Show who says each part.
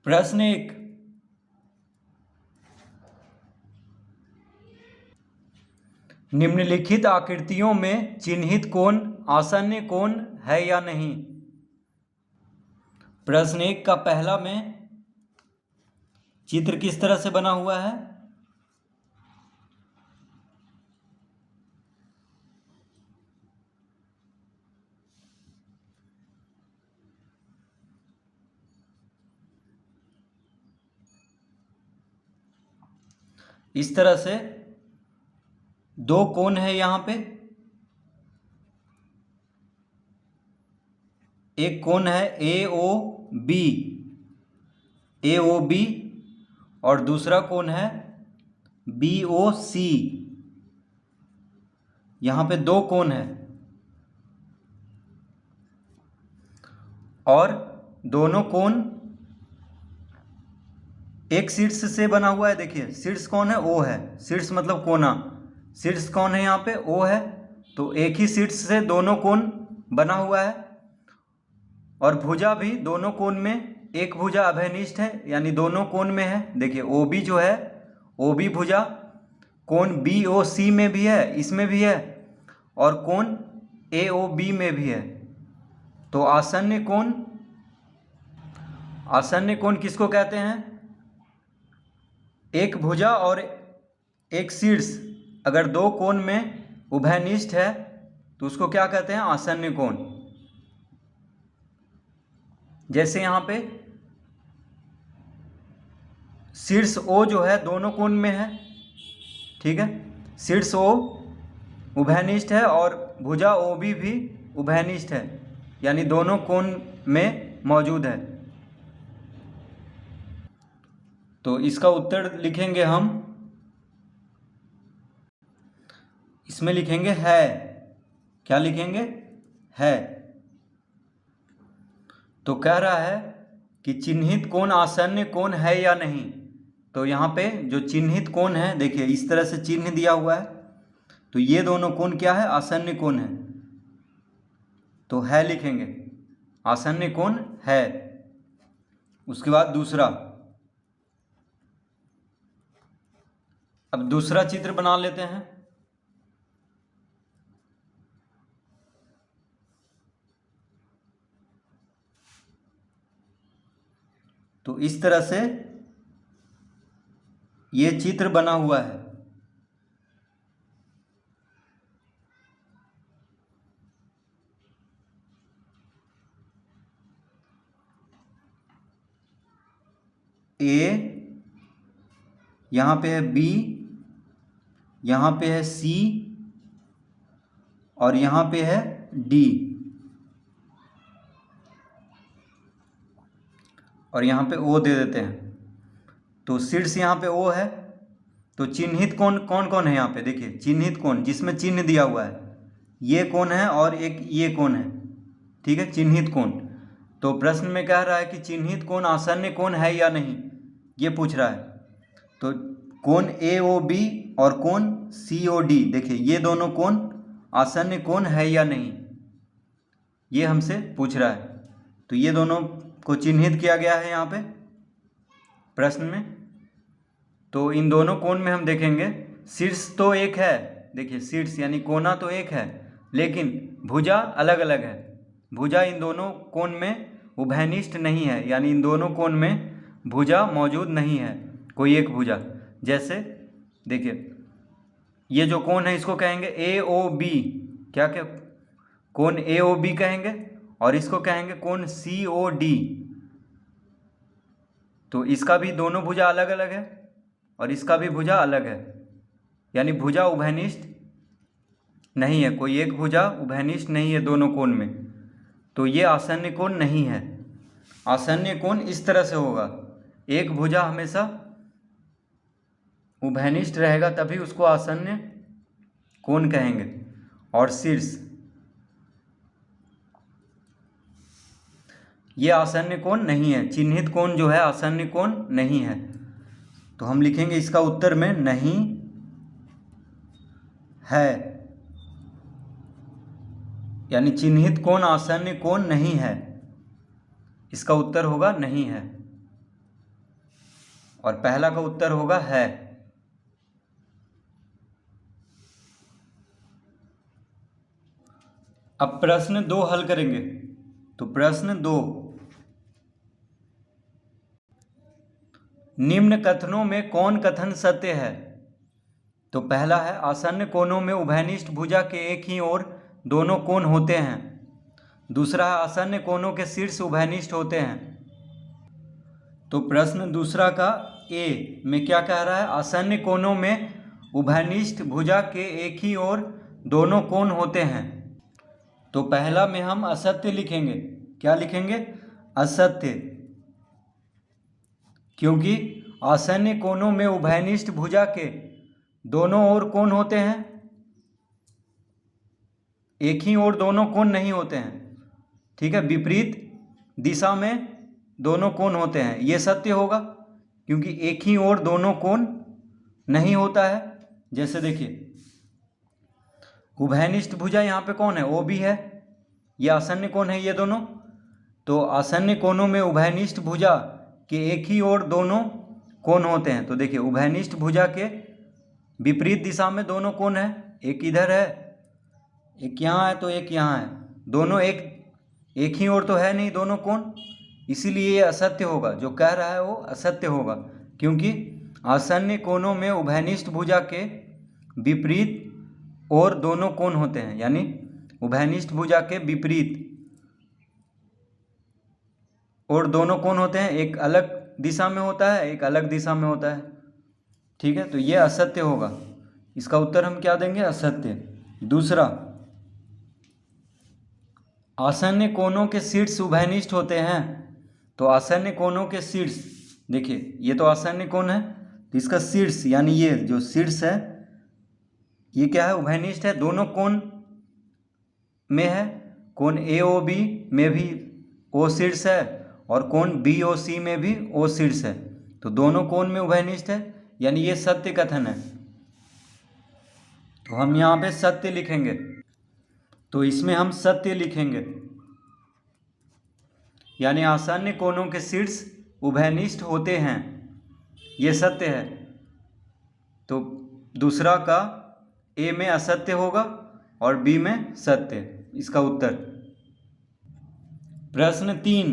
Speaker 1: प्रश्न एक, निम्नलिखित आकृतियों में चिन्हित कोण आसन्न कोण है या नहीं। प्रश्न एक का पहला में चित्र किस तरह से बना हुआ है। इस तरह से दो कोण है यहाँ पे, एक कोण है ए ओ बी और दूसरा कोण है BOC। यहाँ पे दो कोण है और दोनों कोण एक शीर्ष से बना हुआ है। देखिए शीर्ष कौन है, O है, शीर्ष मतलब कोना, शीर्ष कौन है यहाँ पे, O है। तो एक ही शीर्ष से दोनों कोण बना हुआ है और भुजा भी दोनों कोण में, एक भुजा अभयनिष्ठ है यानी दोनों कोण में है। देखिए OB जो है, OB भुजा कोण BOC में भी है, इसमें भी है, और कोण AOB में भी है। तो आसन्न कोण किसको कहते हैं, एक भुजा और एक शीर्ष अगर दो कोण में उभयनिष्ठ है तो उसको क्या कहते हैं, आसन्न कोण। जैसे यहाँ पे शीर्ष O जो है दोनों कोण में है, ठीक है, शीर्ष O उभयनिष्ठ है और भुजा OB भी उभयनिष्ठ है यानी दोनों कोण में मौजूद है। तो इसका उत्तर लिखेंगे हम, इसमें लिखेंगे है। क्या लिखेंगे, है। तो कह रहा है कि चिन्हित कोण आसन्न कोण है या नहीं। तो यहाँ पे जो चिन्हित कोण है, देखिए इस तरह से चिन्ह दिया हुआ है, तो ये दोनों कोण क्या है, आसन्न कोण है। तो है लिखेंगे, आसन्न कोण है। उसके बाद दूसरा, अब दूसरा चित्र बना लेते हैं। तो इस तरह से ये चित्र बना हुआ है। A, यहाँ पे है B, यहाँ पे है C और यहाँ पे है D और यहाँ पे O दे देते हैं। तो शीर्ष यहाँ पे O है, तो चिन्हित कोण कौन कौन है यहाँ पे, देखिए चिन्हित कोण जिसमें चिन्ह दिया हुआ है, ये कोण है और एक ये कोण है, ठीक है, चिन्हित कोण। तो प्रश्न में कह रहा है कि चिन्हित कोण आसन्न कोण है या नहीं, ये पूछ रहा है। तो कोण AOB और कोण COD, देखिए ये दोनों कोण आसन्न कोण है या नहीं, ये हमसे पूछ रहा है। तो ये दोनों को चिन्हित किया गया है यहाँ पे प्रश्न में। तो इन दोनों कोण में हम देखेंगे, शीर्ष तो एक है, देखिए शीर्ष यानी कोना तो एक है, लेकिन भुजा अलग अलग है। भुजा इन दोनों कोण में उभयनिष्ठ नहीं है यानी इन दोनों कोण में भुजा मौजूद नहीं है, कोई एक भुजा। जैसे देखिए ये जो कोण है इसको कहेंगे AOB, क्या क्या, कोण AOB कहेंगे, और इसको कहेंगे कोण COD। तो इसका भी दोनों भुजा अलग अलग है और इसका भी भुजा अलग है यानी भुजा उभयनिष्ठ नहीं है, कोई एक भुजा उभयनिष्ठ नहीं है दोनों कोण में। तो ये आसन्न कोण नहीं है। आसन्न कोण इस तरह से होगा, एक भुजा हमेशा उभयनिष्ठ रहेगा तभी उसको आसन्न कोण कहेंगे। और शीर्ष, ये आसन्न कोण नहीं है, चिन्हित कोण जो है आसन्न कोण नहीं है। तो हम लिखेंगे इसका उत्तर में नहीं है, यानी चिन्हित कोण आसन्न कोण नहीं है, इसका उत्तर होगा नहीं है। और पहला का उत्तर होगा है। अब प्रश्न 2 हल करेंगे। तो प्रश्न 2, निम्न कथनों में कौन कथन सत्य है? तो पहला है आसन्न कोनों में उभयनिष्ठ भुजा के एक ही ओर दोनों कोण होते हैं। दूसरा है आसन्न कोनों के शीर्ष उभयनिष्ठ होते हैं। तो प्रश्न दूसरा का ए में क्या कह रहा है? आसन्न कोनों में उभयनिष्ठ भुजा के एक ही ओर दोनों कोण होते हैं। तो पहला में हम असत्य लिखेंगे। क्या लिखेंगे? असत्य, क्योंकि आसन्न कोनों में उभयनिष्ठ भुजा के दोनों ओर कोण होते हैं, एक ही ओर दोनों कोण नहीं होते हैं। ठीक है, विपरीत दिशा में दोनों कोण होते हैं, ये सत्य होगा, क्योंकि एक ही ओर दोनों कोण नहीं होता है। जैसे देखिए, उभयनिष्ठ भुजा यहाँ पे कौन है? ओ भी है, ये आसन्न कोण है ये दोनों। तो आसन्न कोनों में उभयनिष्ठ भुजा के एक ही ओर दोनों कोण होते हैं। तो देखिए, उभयनिष्ठ भुजा के विपरीत दिशा में दोनों कोण है, एक इधर है, एक यहाँ है, तो एक यहाँ है, दोनों एक ही ओर तो है नहीं दोनों कोण, इसीलिए ये असत्य होगा। जो कह रहा है वो असत्य होगा, क्योंकि आसन्न कोनों में उभयनिष्ठ भुजा के विपरीत और दोनों कोण होते हैं, यानी उभयनिष्ठ भुजा के विपरीत और दोनों कोण होते हैं, एक अलग दिशा में होता है, एक अलग दिशा में होता है। ठीक है, तो ये असत्य होगा। इसका उत्तर हम क्या देंगे? असत्य। दूसरा, आसन्न कोनों के शीर्ष उभयनिष्ठ होते हैं। तो आसन्न कोनों के शीर्ष, देखिए ये तो आसन्न कोण है, तो इसका शीर्ष यानी ये जो शीर्ष है ये क्या है? उभयनिष्ठ है, दोनों कोण में है। कोण ए ओ बी में भी ओ शीर्ष है और कोण बी ओ सी में भी ओ शीर्ष है, तो दोनों कोण में उभयनिष्ठ है, यानी ये सत्य कथन है। तो हम यहाँ पे सत्य लिखेंगे। तो इसमें हम सत्य लिखेंगे, यानी आसन्न कोनों के शीर्ष उभयनिष्ठ होते हैं, ये सत्य है। तो दूसरा का ए में असत्य होगा और बी में सत्य, इसका उत्तर। प्रश्न 3,